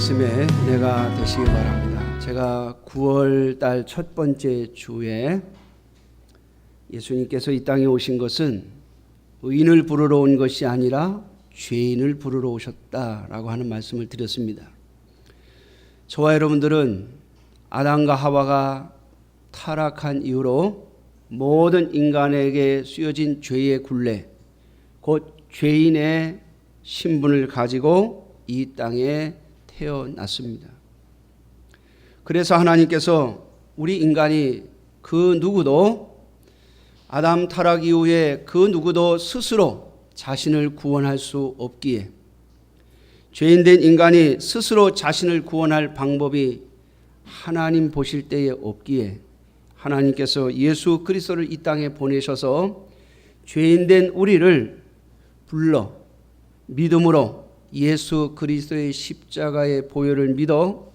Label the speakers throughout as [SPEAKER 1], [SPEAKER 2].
[SPEAKER 1] 말씀의 은혜가 되시기 바랍니다. 제가 9월 달 첫 번째 주에 예수님께서 이 땅에 오신 것은 의인을 부르러 온 것이 아니라 죄인을 부르러 오셨다라고 하는 말씀을 드렸습니다. 저와 여러분들은 아담과 하와가 타락한 이후로 모든 인간에게 씌워진 죄의 굴레, 곧 죄인의 신분을 가지고 이 땅에 태어났습니다. 그래서 하나님께서 우리 인간이 그 누구도 아담 타락 이후에 그 누구도 스스로 자신을 구원할 수 없기에, 죄인된 인간이 스스로 자신을 구원할 방법이 하나님 보실 때에 없기에 하나님께서 예수 그리스도를 이 땅에 보내셔서 죄인된 우리를 불러 믿음으로 예수 그리스도의 십자가의 보혈을 믿어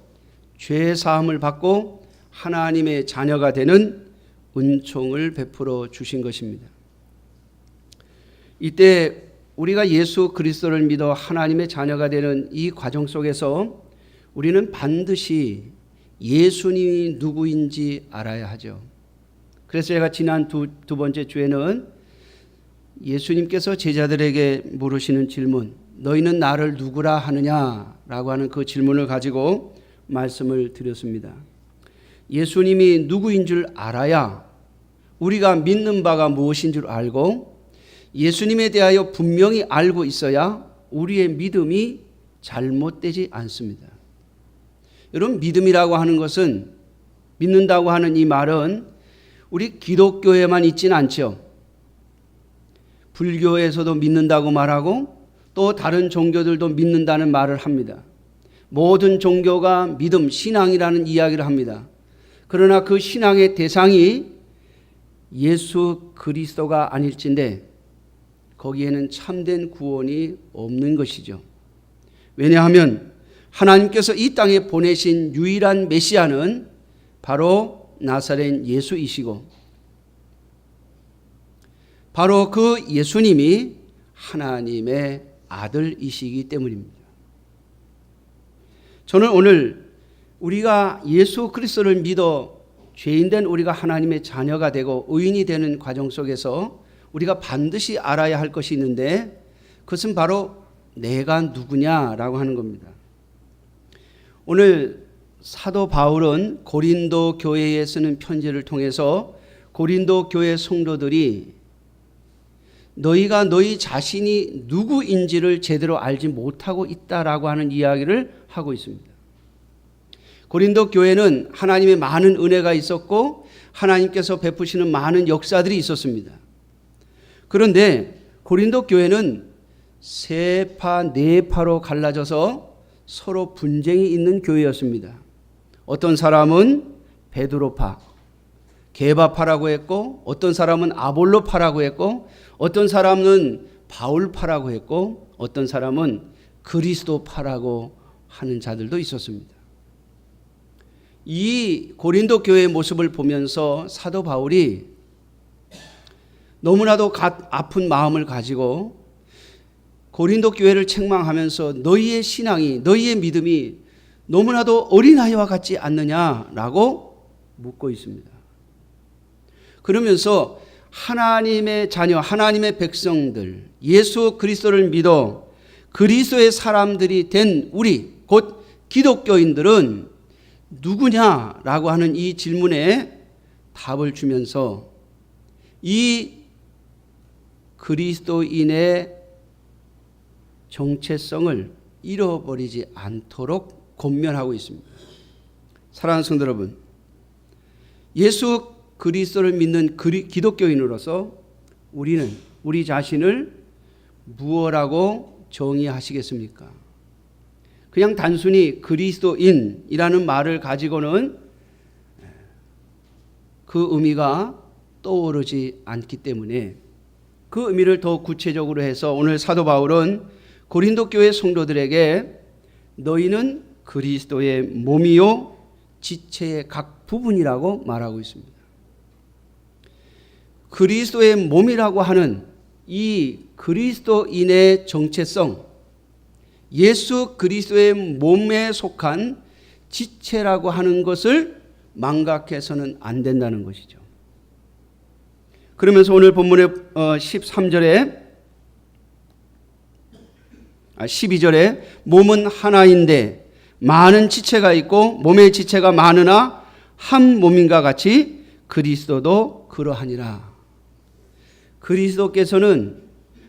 [SPEAKER 1] 죄 사함을 받고 하나님의 자녀가 되는 은총을 베풀어 주신 것입니다. 이때 우리가 예수 그리스도를 믿어 하나님의 자녀가 되는 이 과정 속에서 우리는 반드시 예수님이 누구인지 알아야 하죠. 그래서 제가 지난 두 번째 주에는 예수님께서 제자들에게 물으시는 질문, 너희는 나를 누구라 하느냐라고 하는 그 질문을 가지고 말씀을 드렸습니다. 예수님이 누구인 줄 알아야 우리가 믿는 바가 무엇인 줄 알고, 예수님에 대하여 분명히 알고 있어야 우리의 믿음이 잘못되지 않습니다. 여러분, 믿음이라고 하는 것은, 믿는다고 하는 이 말은 우리 기독교에만 있지는 않죠. 불교에서도 믿는다고 말하고 또 다른 종교들도 믿는다는 말을 합니다. 모든 종교가 믿음, 신앙이라는 이야기를 합니다. 그러나 그 신앙의 대상이 예수 그리스도가 아닐진데 거기에는 참된 구원이 없는 것이죠. 왜냐하면 하나님께서 이 땅에 보내신 유일한 메시아는 바로 나사렛 예수이시고, 바로 그 예수님이 하나님의 아들이시기 때문입니다. 저는 오늘 우리가 예수 그리스도를 믿어 죄인된 우리가 하나님의 자녀가 되고 의인이 되는 과정 속에서 우리가 반드시 알아야 할 것이 있는데, 그것은 바로 내가 누구냐라고 하는 겁니다. 오늘 사도 바울은 고린도 교회에 쓰는 편지를 통해서 고린도 교회 성도들이 너희가 너희 자신이 누구인지를 제대로 알지 못하고 있다라고 하는 이야기를 하고 있습니다. 고린도 교회는 하나님의 많은 은혜가 있었고 하나님께서 베푸시는 많은 역사들이 있었습니다. 그런데 고린도 교회는 세 파, 네 파로 갈라져서 서로 분쟁이 있는 교회였습니다. 어떤 사람은 베드로파, 게바파라고 했고, 어떤 사람은 아볼로파라고 했고, 어떤 사람은 바울파라고 했고, 어떤 사람은 그리스도파라고 하는 자들도 있었습니다. 이 고린도 교회의 모습을 보면서 사도 바울이 너무나도 아픈 마음을 가지고 고린도 교회를 책망하면서 너희의 신앙이, 너희의 믿음이 너무나도 어린아이와 같지 않느냐라고 묻고 있습니다. 그러면서 하나님의 자녀, 하나님의 백성들, 예수 그리스도를 믿어 그리스도의 사람들이 된 우리, 곧 기독교인들은 누구냐라고 하는 이 질문에 답을 주면서 이 그리스도인의 정체성을 잃어버리지 않도록 권면하고 있습니다. 사랑하는 성도 여러분, 예수 그리스도를 믿는 기독교인으로서 우리는 우리 자신을 무엇이라고 정의하시겠습니까? 그냥 단순히 그리스도인이라는 말을 가지고는 그 의미가 떠오르지 않기 때문에 그 의미를 더 구체적으로 해서 오늘 사도 바울은 고린도 교회 성도들에게 너희는 그리스도의 몸이요 지체의 각 부분이라고 말하고 있습니다. 그리스도의 몸이라고 하는 이 그리스도인의 정체성, 예수 그리스도의 몸에 속한 지체라고 하는 것을 망각해서는 안 된다는 것이죠. 그러면서 오늘 본문의 12절에 몸은 하나인데 많은 지체가 있고 몸의 지체가 많으나 한 몸인가 같이 그리스도도 그러하니라. 그리스도께서는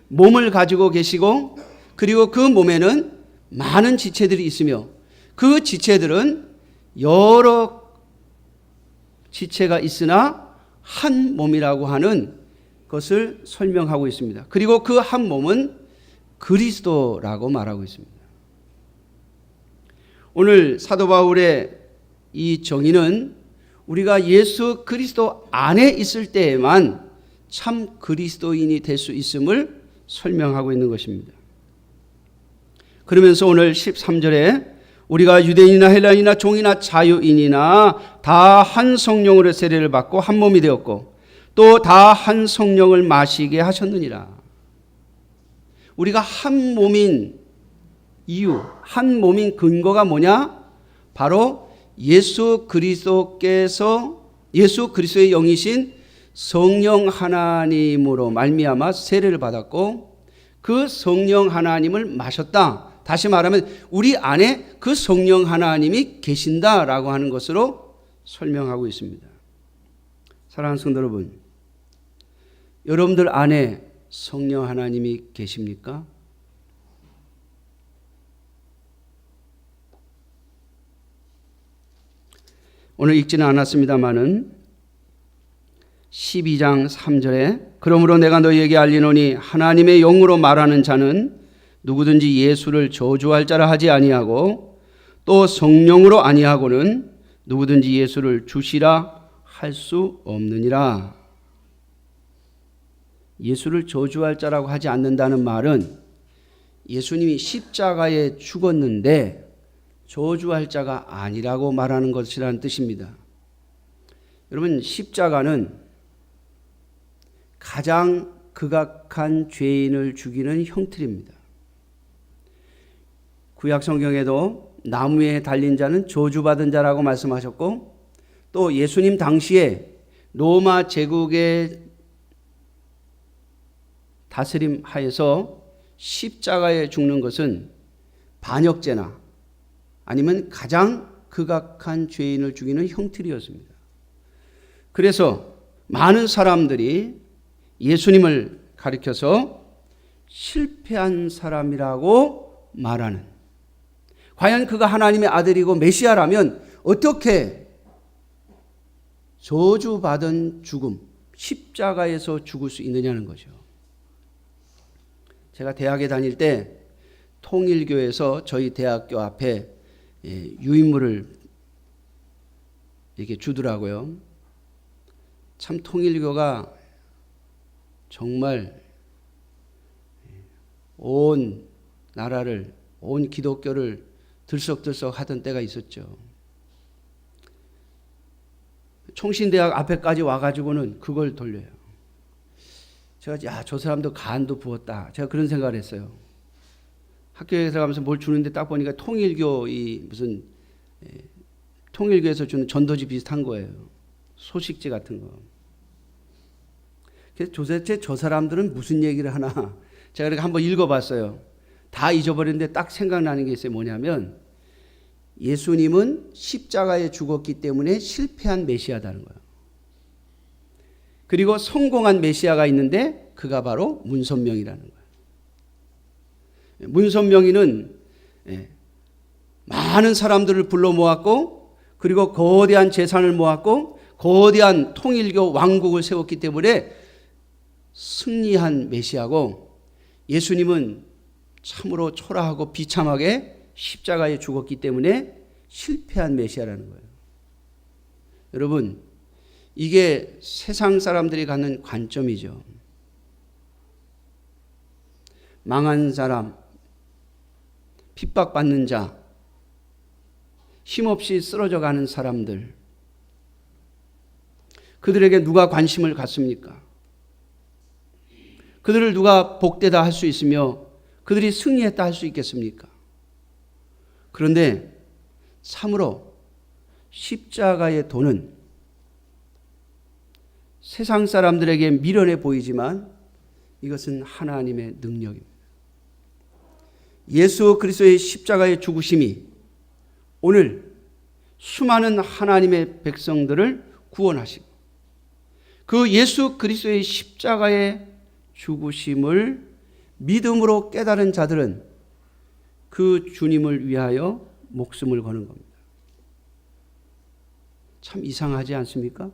[SPEAKER 1] 몸을 가지고 계시고 그리고 그 몸에는 많은 지체들이 있으며 그 지체들은 여러 지체가 있으나 한 몸이라고 하는 것을 설명하고 있습니다. 그리고 그 한 몸은 그리스도라고 말하고 있습니다. 오늘 사도 바울의 이 정의는 우리가 예수 그리스도 안에 있을 때에만 참 그리스도인이 될 수 있음을 설명하고 있는 것입니다. 그러면서 오늘 13절에 우리가 유대인이나 헬라인이나 종이나 자유인이나 다 한 성령으로 세례를 받고 한 몸이 되었고 또 다 한 성령을 마시게 하셨느니라. 우리가 한 몸인 이유, 한 몸인 근거가 뭐냐? 바로 예수 그리스도의 영이신 성령 하나님으로 말미암아 세례를 받았고 그 성령 하나님을 마셨다. 다시 말하면 우리 안에 그 성령 하나님이 계신다라고 하는 것으로 설명하고 있습니다. 사랑하는 성도 여러분, 여러분들 안에 성령 하나님이 계십니까? 오늘 읽지는 않았습니다마는 12장 3절에 그러므로 내가 너희에게 알리노니 하나님의 영으로 말하는 자는 누구든지 예수를 저주할 자라 하지 아니하고 또 성령으로 아니하고는 누구든지 예수를 주시라 할 수 없느니라. 예수를 저주할 자라고 하지 않는다는 말은 예수님이 십자가에 죽었는데 저주할 자가 아니라고 말하는 것이라는 뜻입니다. 여러분, 십자가는 가장 극악한 죄인을 죽이는 형틀입니다. 구약 성경에도 나무에 달린 자는 저주받은 자라고 말씀하셨고 또 예수님 당시에 로마 제국의 다스림 하에서 십자가에 죽는 것은 반역죄나 아니면 가장 극악한 죄인을 죽이는 형틀이었습니다. 그래서 많은 사람들이 예수님을 가리켜서 실패한 사람이라고 말하는, 과연 그가 하나님의 아들이고 메시아라면 어떻게 저주받은 죽음, 십자가에서 죽을 수 있느냐는 거죠. 제가 대학에 다닐 때 통일교에서 저희 대학교 앞에 유인물을 이렇게 주더라고요. 참 통일교가 정말 온 나라를, 온 기독교를 들썩들썩 하던 때가 있었죠. 총신대학 앞에까지 와가지고는 그걸 돌려요. 제가 저 사람도 간도 부었다. 제가 그런 생각을 했어요. 학교에 들어가면서 뭘 주는데 딱 보니까 통일교 무슨 통일교에서 주는 전도지 비슷한 거예요. 소식지 같은 거. 그래서 도대체 저 사람들은 무슨 얘기를 하나. 제가 이렇게 한번 읽어봤어요. 다 잊어버렸는데 딱 생각나는 게 있어요. 뭐냐면 예수님은 십자가에 죽었기 때문에 실패한 메시아다는 거예요. 그리고 성공한 메시아가 있는데 그가 바로 문선명이라는 거예요. 문선명이는 많은 사람들을 불러 모았고 그리고 거대한 재산을 모았고 거대한 통일교 왕국을 세웠기 때문에 승리한 메시아고, 예수님은 참으로 초라하고 비참하게 십자가에 죽었기 때문에 실패한 메시아라는 거예요. 여러분, 이게 세상 사람들이 갖는 관점이죠. 망한 사람, 핍박받는 자, 힘없이 쓰러져 가는 사람들, 그들에게 누가 관심을 갖습니까? 그들을 누가 복되다 할 수 있으며 그들이 승리했다 할 수 있겠습니까? 그런데 참으로 십자가의 도는 세상 사람들에게 미련해 보이지만 이것은 하나님의 능력입니다. 예수 그리스도의 십자가의 죽으심이 오늘 수많은 하나님의 백성들을 구원하시고 그 예수 그리스도의 십자가의 죽으심을 믿음으로 깨달은 자들은 그 주님을 위하여 목숨을 거는 겁니다. 참 이상하지 않습니까?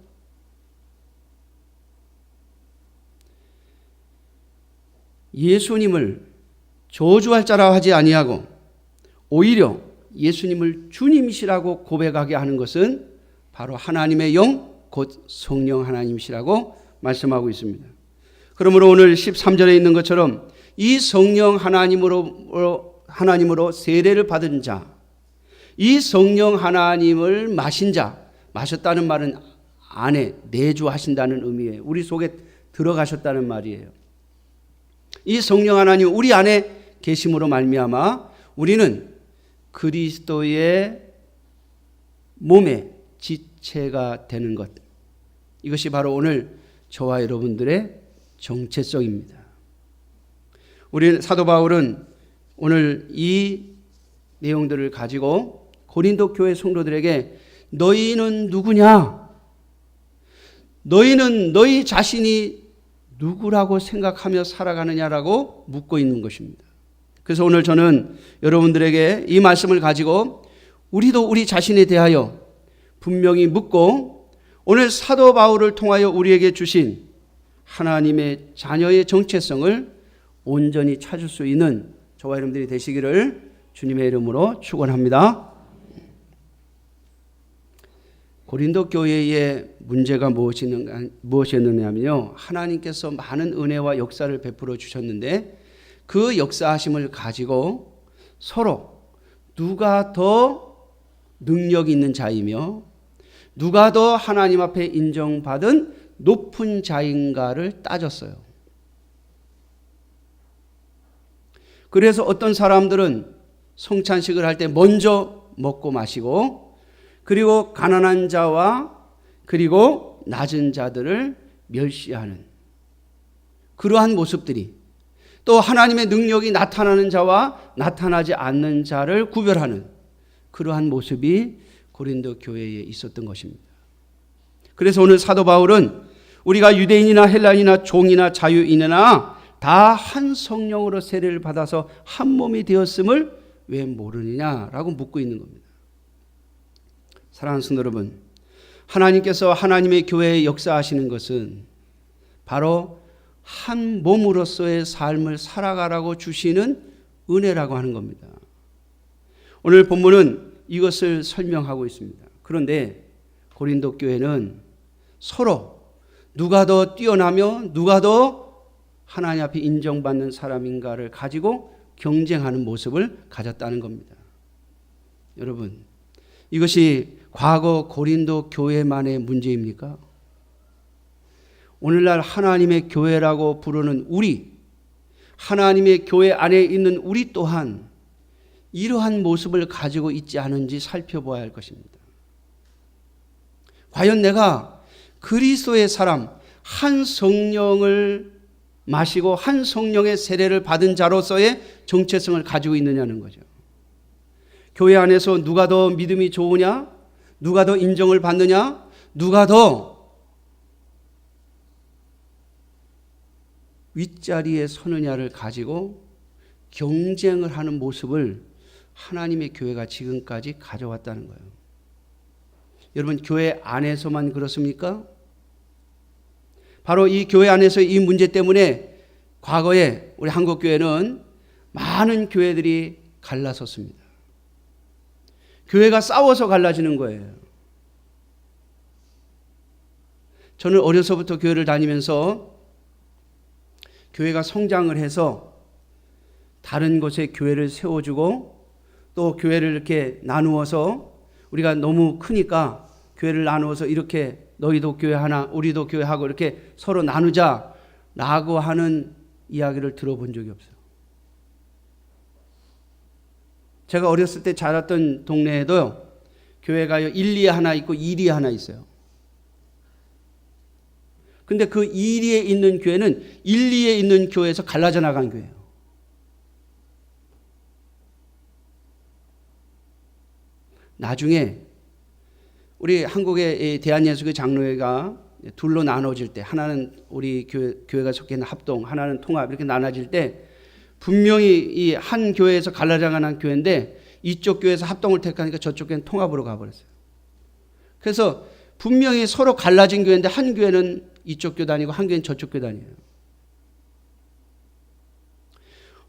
[SPEAKER 1] 예수님을 저주할 자라 하지 아니하고 오히려 예수님을 주님이시라고 고백하게 하는 것은 바로 하나님의 영, 곧 성령 하나님이시라고 말씀하고 있습니다. 그러므로 오늘 13절에 있는 것처럼 이 성령 하나님으로 세례를 받은 자, 이 성령 하나님을 마신 자, 마셨다는 말은 안에 내주하신다는 의미예요. 우리 속에 들어가셨다는 말이에요. 이 성령 하나님 우리 안에 계심으로 말미암아 우리는 그리스도의 몸의 지체가 되는 것, 이것이 바로 오늘 저와 여러분들의 정체성입니다. 우리 사도 바울은 오늘 이 내용들을 가지고 고린도 교회 성도들에게 너희는 누구냐? 너희는 너희 자신이 누구라고 생각하며 살아가느냐라고 묻고 있는 것입니다. 그래서 오늘 저는 여러분들에게 이 말씀을 가지고 우리도 우리 자신에 대하여 분명히 묻고 오늘 사도 바울을 통하여 우리에게 주신 하나님의 자녀의 정체성을 온전히 찾을 수 있는 저와 여러분들이 되시기를 주님의 이름으로 축원합니다. 고린도 교회의 문제가 무엇이었느냐면요, 하나님께서 많은 은혜와 역사를 베풀어 주셨는데 그 역사하심을 가지고 서로 누가 더 능력 있는 자이며 누가 더 하나님 앞에 인정받은 높은 자인가를 따졌어요. 그래서 어떤 사람들은 성찬식을 할 때 먼저 먹고 마시고, 그리고 가난한 자와 그리고 낮은 자들을 멸시하는 그러한 모습들이, 또 하나님의 능력이 나타나는 자와 나타나지 않는 자를 구별하는 그러한 모습이 고린도 교회에 있었던 것입니다. 그래서 오늘 사도 바울은 우리가 유대인이나 헬라인이나 종이나 자유인이나 다 한 성령으로 세례를 받아서 한 몸이 되었음을 왜 모르느냐라고 묻고 있는 겁니다. 사랑하는 성도 여러분, 하나님께서 하나님의 교회에 역사하시는 것은 바로 한 몸으로서의 삶을 살아가라고 주시는 은혜라고 하는 겁니다. 오늘 본문은 이것을 설명하고 있습니다. 그런데 고린도 교회는 서로 누가 더 뛰어나며 누가 더 하나님 앞에 인정받는 사람인가를 가지고 경쟁하는 모습을 가졌다는 겁니다. 여러분, 이것이 과거 고린도 교회만의 문제입니까? 오늘날 하나님의 교회라고 부르는 우리, 하나님의 교회 안에 있는 우리 또한 이러한 모습을 가지고 있지 않은지 살펴봐야 할 것입니다. 과연 내가 그리스도의 사람, 한 성령을 마시고 한 성령의 세례를 받은 자로서의 정체성을 가지고 있느냐는 거죠. 교회 안에서 누가 더 믿음이 좋으냐? 누가 더 인정을 받느냐? 누가 더 윗자리에 서느냐를 가지고 경쟁을 하는 모습을 하나님의 교회가 지금까지 가져왔다는 거예요. 여러분, 교회 안에서만 그렇습니까? 바로 이 교회 안에서 이 문제 때문에 과거에 우리 한국교회는 많은 교회들이 갈라섰습니다. 교회가 싸워서 갈라지는 거예요. 저는 어려서부터 교회를 다니면서 교회가 성장을 해서 다른 곳에 교회를 세워주고 또 교회를 이렇게 나누어서 우리가 너무 크니까 교회를 나누어서 이렇게 너희도 교회 하나 우리도 교회 하고 이렇게 서로 나누자라고 하는 이야기를 들어본 적이 없어요. 제가 어렸을 때 자랐던 동네에도요, 교회가 1, 2에 하나 있고 2리에 하나 있어요. 근데 그 2리에 있는 교회는 1, 2에 있는 교회에서 갈라져 나간 교회예요. 나중에 우리 한국의 대한예수교 장로회가 둘로 나눠질 때, 하나는 우리 교회가 속해 있는 합동, 하나는 통합, 이렇게 나눠질 때 분명히 이 한 교회에서 갈라져 나간 교회인데 이쪽 교회에서 합동을 택하니까 저쪽 교회는 통합으로 가버렸어요. 그래서 분명히 서로 갈라진 교회인데 한 교회는 이쪽 교단이고 한 교회는 저쪽 교단이에요.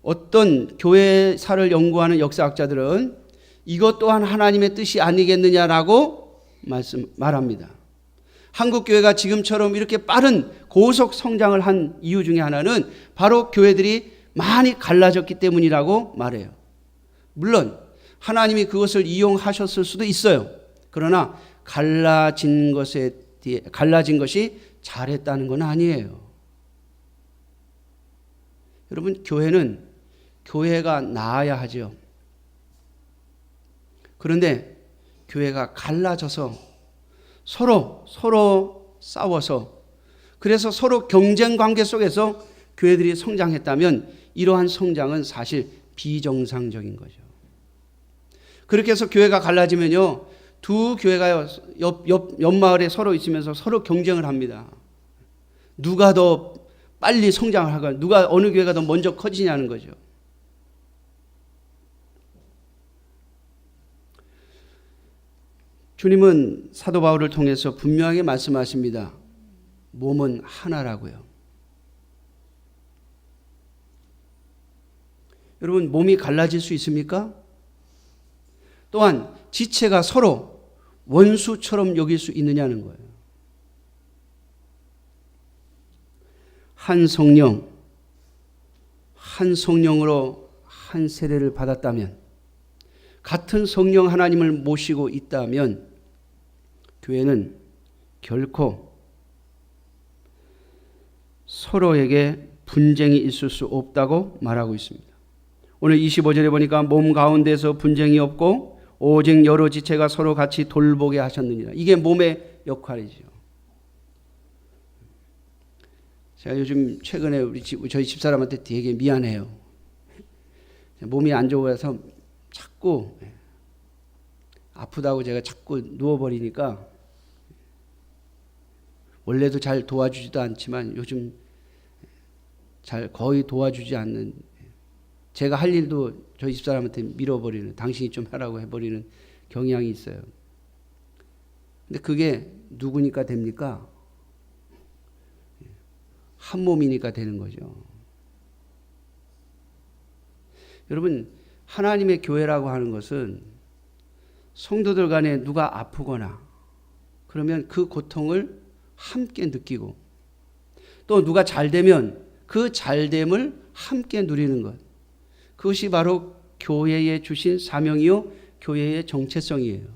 [SPEAKER 1] 어떤 교회사를 연구하는 역사학자들은 이것 또한 하나님의 뜻이 아니겠느냐라고 말합니다. 한국 교회가 지금처럼 이렇게 빠른 고속 성장을 한 이유 중에 하나는 바로 교회들이 많이 갈라졌기 때문이라고 말해요. 물론 하나님이 그것을 이용하셨을 수도 있어요. 그러나 갈라진 것이 잘했다는 건 아니에요. 여러분, 교회가 나아야 하죠. 그런데 교회가 갈라져서 서로 싸워서, 그래서 서로 경쟁 관계 속에서 교회들이 성장했다면 이러한 성장은 사실 비정상적인 거죠. 그렇게 해서 교회가 갈라지면요, 두 교회가 옆 마을에 서로 있으면서 서로 경쟁을 합니다. 누가 더 빨리 성장을 하거나 누가 어느 교회가 더 먼저 커지냐는 거죠. 주님은 사도 바울을 통해서 분명하게 말씀하십니다. 몸은 하나라고요. 여러분, 몸이 갈라질 수 있습니까? 또한 지체가 서로 원수처럼 여길 수 있느냐는 거예요. 한 성령으로 한 세례를 받았다면, 같은 성령 하나님을 모시고 있다면 교회는 결코 서로에게 분쟁이 있을 수 없다고 말하고 있습니다. 오늘 25절에 보니까 몸 가운데서 분쟁이 없고 오직 여러 지체가 서로 같이 돌보게 하셨느니라. 이게 몸의 역할이죠. 제가 요즘 최근에 저희 집사람한테 되게 미안해요. 몸이 안 좋아서 자꾸 아프다고 제가 자꾸 누워버리니까, 원래도 잘 도와주지도 않지만 요즘 거의 도와주지 않는, 제가 할 일도 저희 집사람한테 밀어버리는, 당신이 좀 하라고 해버리는 경향이 있어요. 근데 그게 누구니까 됩니까? 한 몸이니까 되는 거죠. 여러분, 하나님의 교회라고 하는 것은 성도들 간에 누가 아프거나 그러면 그 고통을 함께 느끼고, 또 누가 잘되면 그 잘됨을 함께 누리는 것, 그것이 바로 교회에 주신 사명이요 교회의 정체성이에요.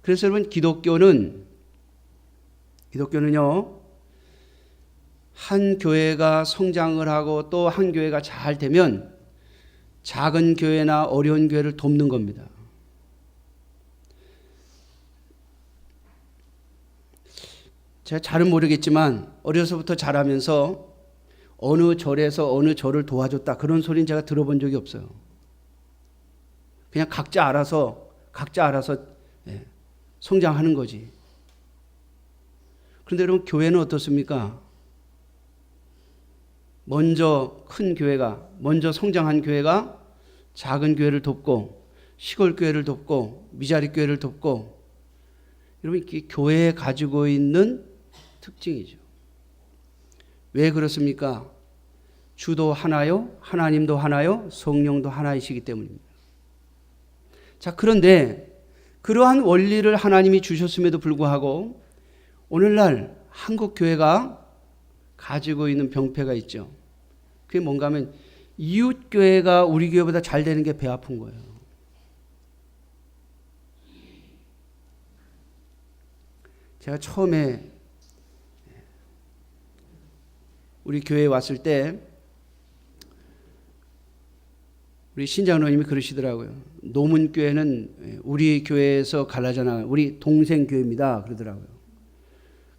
[SPEAKER 1] 그래서 여러분, 기독교는요, 한 교회가 성장을 하고 또 한 교회가 잘 되면 작은 교회나 어려운 교회를 돕는 겁니다. 제가 잘은 모르겠지만 어려서부터 자라면서 어느 절에서 어느 절을 도와줬다, 그런 소리는 제가 들어본 적이 없어요. 그냥 각자 알아서 성장하는 거지. 그런데 여러분, 교회는 어떻습니까? 먼저 성장한 교회가 작은 교회를 돕고, 시골 교회를 돕고, 미자리 교회를 돕고, 여러분, 이게 교회에 가지고 있는 특징이죠. 왜 그렇습니까? 주도 하나요, 하나님도 하나요, 성령도 하나이시기 때문입니다. 자, 그런데 그러한 원리를 하나님이 주셨음에도 불구하고 오늘날 한국 교회가 가지고 있는 병폐가 있죠. 그게 뭔가 하면 이웃 교회가 우리 교회보다 잘 되는 게 배 아픈 거예요. 제가 처음에 우리 교회에 왔을 때 우리 신장로님이 그러시더라고요. 노문교회는 우리 교회에서 갈라져 나간 우리 동생 교회입니다. 그러더라고요.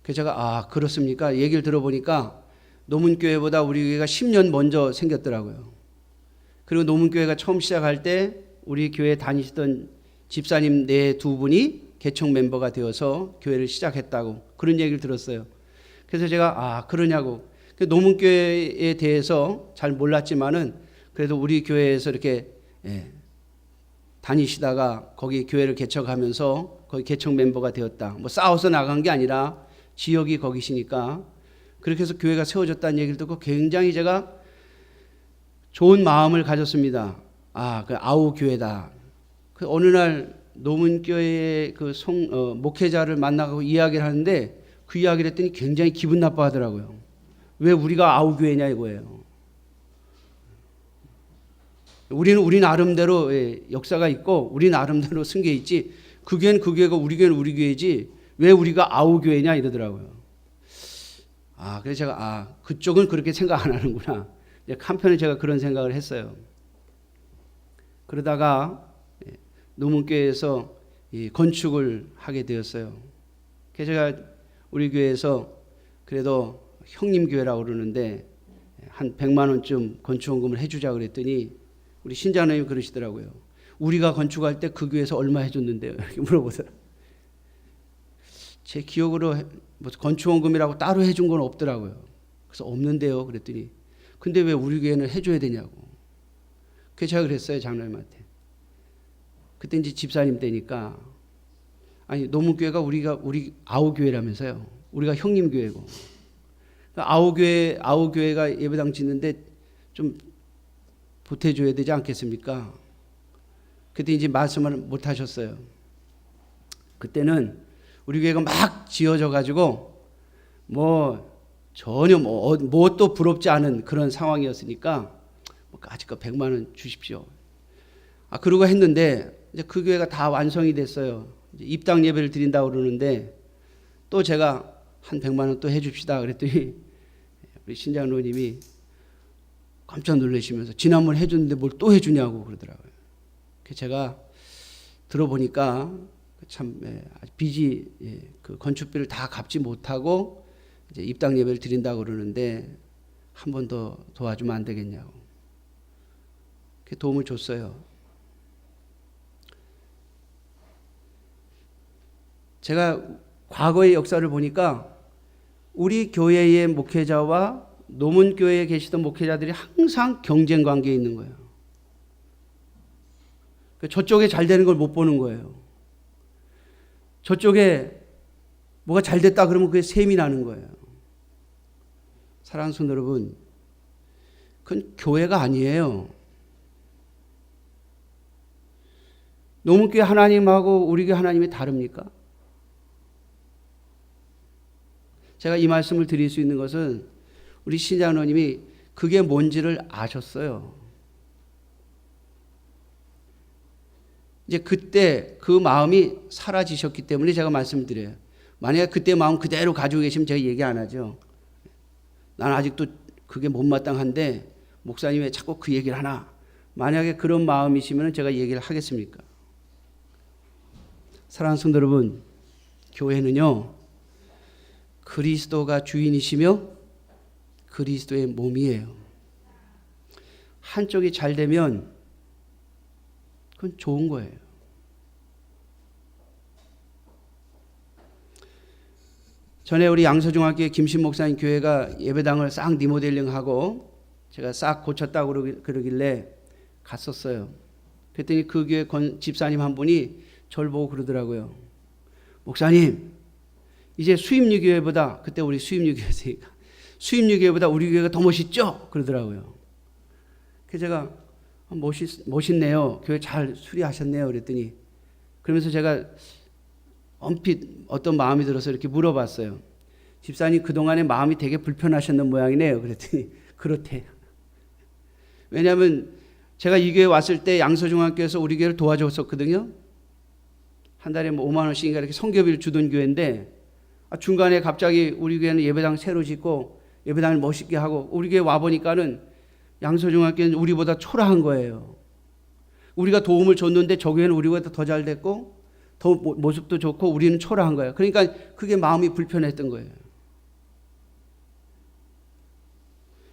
[SPEAKER 1] 그래서 제가 그렇습니까? 얘기를 들어보니까 노문교회보다 우리 교회가 10년 먼저 생겼더라고요. 그리고 노문교회가 처음 시작할 때 우리 교회 다니시던 집사님 두 분이 개척 멤버가 되어서 교회를 시작했다고 그런 얘기를 들었어요. 그래서 제가 그러냐고. 노문교회에 대해서 잘 몰랐지만은 그래도 우리 교회에서 이렇게 다니시다가 거기 교회를 개척하면서 거기 개척 멤버가 되었다. 뭐 싸워서 나간 게 아니라 지역이 거기시니까 그렇게 해서 교회가 세워졌다는 얘기를 듣고 굉장히 제가 좋은 마음을 가졌습니다. 그 아우 교회다. 그 어느 날 노문교회의 그 목회자를 만나고 이야기를 하는데 그 이야기를 했더니 굉장히 기분 나빠하더라고요. 왜 우리가 아우 교회냐 이거예요. 우리는 우리 나름대로 역사가 있고 우리 나름대로 쓴 게 있지. 그 교회는 그 교회고 우리 교회는 우리 교회지. 왜 우리가 아우 교회냐 이러더라고요. 그래서 제가 그쪽은 그렇게 생각 안 하는구나. 한편에 제가 그런 생각을 했어요. 그러다가 노문교회에서 건축을 하게 되었어요. 그래서 제가 우리 교회에서 그래도 형님 교회라고 그러는데 한 100만 원쯤 건축원금을 해주자 그랬더니 우리 신자님이 그러시더라고요. 우리가 건축할 때 그 교회에서 얼마 해줬는데요? 이렇게 물어보더라고요. 제 기억으로 뭐 건축원금이라고 따로 해준 건 없더라고요. 그래서 없는데요 그랬더니 근데 왜 우리 교회는 해줘야 되냐고. 그래서 제가 그랬어요 장로님한테. 그때 이제 집사님 때니까 노문교회가 우리 아우 교회라면서요. 우리가 형님 교회고. 아우 교회가 예배당 짓는데 좀 보태줘야 되지 않겠습니까? 그때 이제 말씀을 못 하셨어요. 그때는 우리 교회가 막 지어져 가지고 전혀 또 부럽지 않은 그런 상황이었으니까 아직껏 100만 원 주십시오. 그러고 했는데 이제 그 교회가 다 완성이 됐어요. 이제 입당 예배를 드린다고 그러는데 또 제가 한 100만 원 또 해줍시다 그랬더니 우리 신장로님이 깜짝 놀라시면서 지난번 해줬는데 뭘 또 해주냐고 그러더라고요. 그래서 제가 들어보니까 참 빚이 그 건축비를 다 갚지 못하고 이제 입당 예배를 드린다고 그러는데 한 번 더 도와주면 안 되겠냐고. 그 도움을 줬어요. 제가 과거의 역사를 보니까 우리 교회의 목회자와 노문교회에 계시던 목회자들이 항상 경쟁 관계에 있는 거예요. 저쪽에 잘 되는 걸 못 보는 거예요. 저쪽에 뭐가 잘 됐다 그러면 그게 셈이 나는 거예요. 사랑하는 성도 여러분, 그건 교회가 아니에요. 노문교회 하나님하고 우리 교회 하나님이 다릅니까? 제가 이 말씀을 드릴 수 있는 것은 우리 신장로님이 그게 뭔지를 아셨어요. 이제 그때 그 마음이 사라지셨기 때문에 제가 말씀을 드려요. 만약에 그때 마음 그대로 가지고 계시면 제가 얘기 안 하죠. 난 아직도 그게 못마땅한데 목사님 왜 자꾸 그 얘기를 하나. 만약에 그런 마음이시면 제가 얘기를 하겠습니까? 사랑하는 성도 여러분, 교회는요 그리스도가 주인이시며 그리스도의 몸이에요. 한쪽이 잘 되면 그건 좋은 거예요. 전에 우리 양서중학교의 김신 목사님 교회가 예배당을 싹 리모델링하고 제가 싹 고쳤다고 그러길래 갔었어요. 그랬더니 그 교회 집사님 한 분이 저를 보고 그러더라고요. 목사님, 이제 수입유교회보다, 그때 우리 수입유교회였으니까, 수입유교회보다 우리 교회가 더 멋있죠? 그러더라고요. 그래서 제가 멋있네요. 교회 잘 수리하셨네요. 그랬더니, 그러면서 제가 얼핏 어떤 마음이 들어서 이렇게 물어봤어요. 집사님 그동안에 마음이 되게 불편하셨는 모양이네요. 그랬더니 그렇대요. 왜냐하면 제가 이 교회 왔을 때 양서중학교에서 우리 교회를 도와줬었거든요. 한 달에 5만 원씩인가 이렇게 성교비를 주던 교회인데 중간에 갑자기 우리 교회는 예배당 새로 짓고 예배당을 멋있게 하고 우리 교회 와보니까는 양서중학교는 우리보다 초라한 거예요. 우리가 도움을 줬는데 저 교회는 우리보다 더 잘 됐고 더 모습도 좋고 우리는 초라한 거예요. 그러니까 그게 마음이 불편했던 거예요.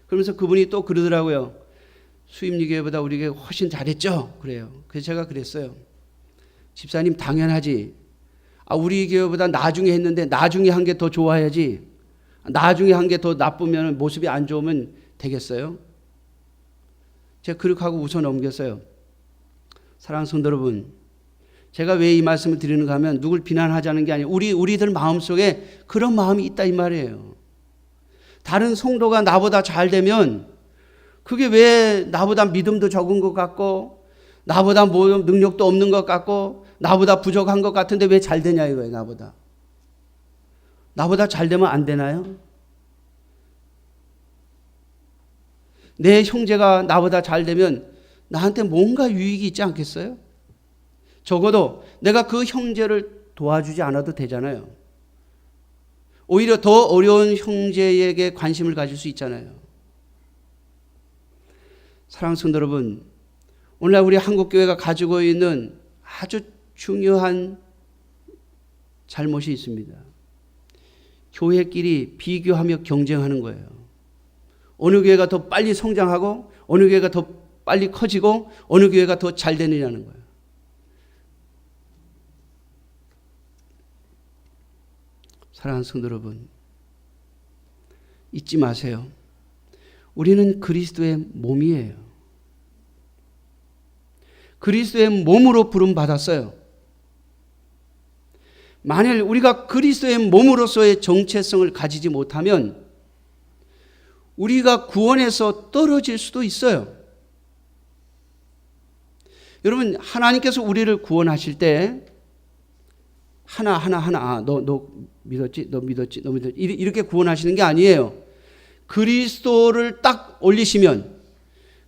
[SPEAKER 1] 그러면서 그분이 또 그러더라고요. 수임리교회보다 우리 교회 훨씬 잘했죠? 그래요. 그래서 제가 그랬어요. 집사님 당연하지. 우리 교회보다 나중에 했는데 나중에 한 게 더 좋아야지. 나중에 한 게 더 나쁘면 모습이 안 좋으면 되겠어요? 제가 그렇게 하고 웃어 넘겼어요. 사랑하는 성도 여러분, 제가 왜 이 말씀을 드리는가 하면 누굴 비난하자는 게 아니에요. 우리들 마음속에 그런 마음이 있다 이 말이에요. 다른 성도가 나보다 잘 되면 그게 왜 나보다 믿음도 적은 것 같고 나보다 뭐 능력도 없는 것 같고 나보다 부족한 것 같은데 왜 잘 되냐 이거예요. 나보다 잘 되면 안 되나요? 내 형제가 나보다 잘 되면 나한테 뭔가 유익이 있지 않겠어요? 적어도 내가 그 형제를 도와주지 않아도 되잖아요. 오히려 더 어려운 형제에게 관심을 가질 수 있잖아요. 사랑하는 성도 여러분, 오늘날 우리 한국교회가 가지고 있는 아주 중요한 잘못이 있습니다. 교회끼리 비교하며 경쟁하는 거예요. 어느 교회가 더 빨리 성장하고 어느 교회가 더 빨리 커지고 어느 교회가 더 잘 되느냐는 거예요. 사랑하는 성도 여러분, 잊지 마세요. 우리는 그리스도의 몸이에요. 그리스도의 몸으로 부름받았어요. 만일 우리가 그리스도의 몸으로서의 정체성을 가지지 못하면 우리가 구원에서 떨어질 수도 있어요. 여러분, 하나님께서 우리를 구원하실 때 하나 너 믿었지? 이렇게 구원하시는 게 아니에요. 그리스도를 딱 올리시면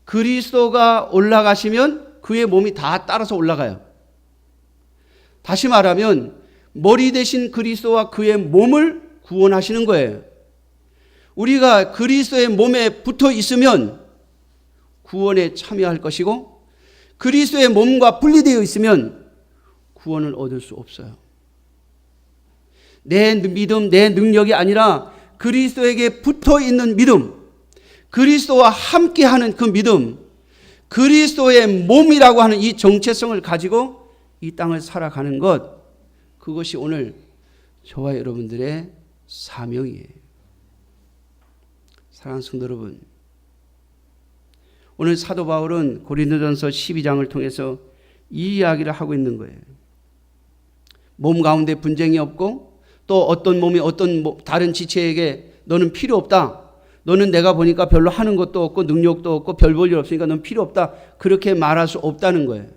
[SPEAKER 1] 그리스도가 올라가시면 그의 몸이 다 따라서 올라가요. 다시 말하면 머리 대신 그리스도와 그의 몸을 구원하시는 거예요. 우리가 그리스도의 몸에 붙어 있으면 구원에 참여할 것이고 그리스도의 몸과 분리되어 있으면 구원을 얻을 수 없어요. 내 믿음, 내 능력이 아니라 그리스도에게 붙어 있는 믿음, 그리스도와 함께하는 그 믿음, 그리스도의 몸이라고 하는 이 정체성을 가지고 이 땅을 살아가는 것, 그것이 오늘 저와 여러분들의 사명이에요. 사랑하는 성도 여러분, 오늘 사도 바울은 고린도전서 12장을 통해서 이 이야기를 하고 있는 거예요. 몸 가운데 분쟁이 없고 또 어떤 몸이 어떤 다른 지체에게 너는 필요 없다. 너는 내가 보니까 별로 하는 것도 없고 능력도 없고 별 볼 일 없으니까 넌 필요 없다. 그렇게 말할 수 없다는 거예요.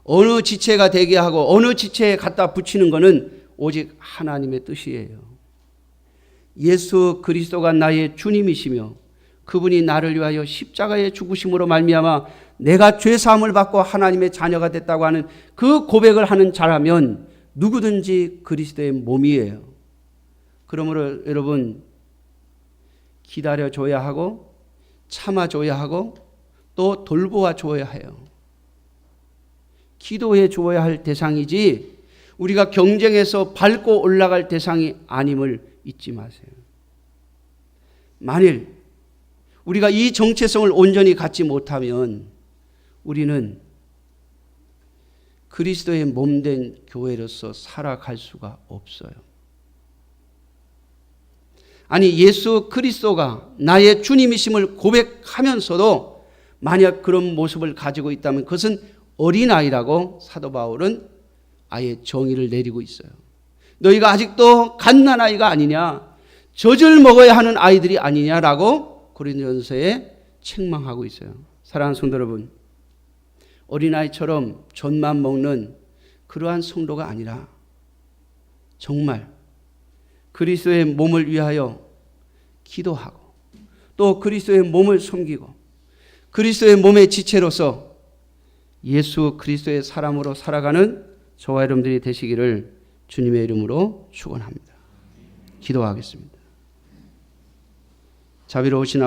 [SPEAKER 1] 어느 지체가 되게 하고 어느 지체에 갖다 붙이는 것은 오직 하나님의 뜻이에요. 예수 그리스도가 나의 주님이시며 그분이 나를 위하여 십자가에 죽으심으로 말미암아 내가 죄사함을 받고 하나님의 자녀가 됐다고 하는 그 고백을 하는 자라면 누구든지 그리스도의 몸이에요. 그러므로 여러분, 기다려줘야 하고 참아줘야 하고 또 돌보아줘야 해요. 기도해 줘야 할 대상이지 우리가 경쟁해서 밟고 올라갈 대상이 아님을 잊지 마세요. 만일 우리가 이 정체성을 온전히 갖지 못하면 우리는 그리스도의 몸된 교회로서 살아갈 수가 없어요. 아니, 예수 그리스도가 나의 주님이심을 고백하면서도 만약 그런 모습을 가지고 있다면 그것은 어린아이라고 사도 바울은 아예 정의를 내리고 있어요. 너희가 아직도 갓난아이가 아니냐, 젖을 먹어야 하는 아이들이 아니냐라고 고린도전서에 책망하고 있어요. 사랑하는 성도 여러분, 어린아이처럼 젖만 먹는 그러한 성도가 아니라 정말 그리스도의 몸을 위하여 기도하고 또 그리스도의 몸을 섬기고 그리스도의 몸의 지체로서 예수 그리스도의 사람으로 살아가는 저와 여러분들이 되시기를 주님의 이름으로 축원합니다. 기도하겠습니다. 자비로우신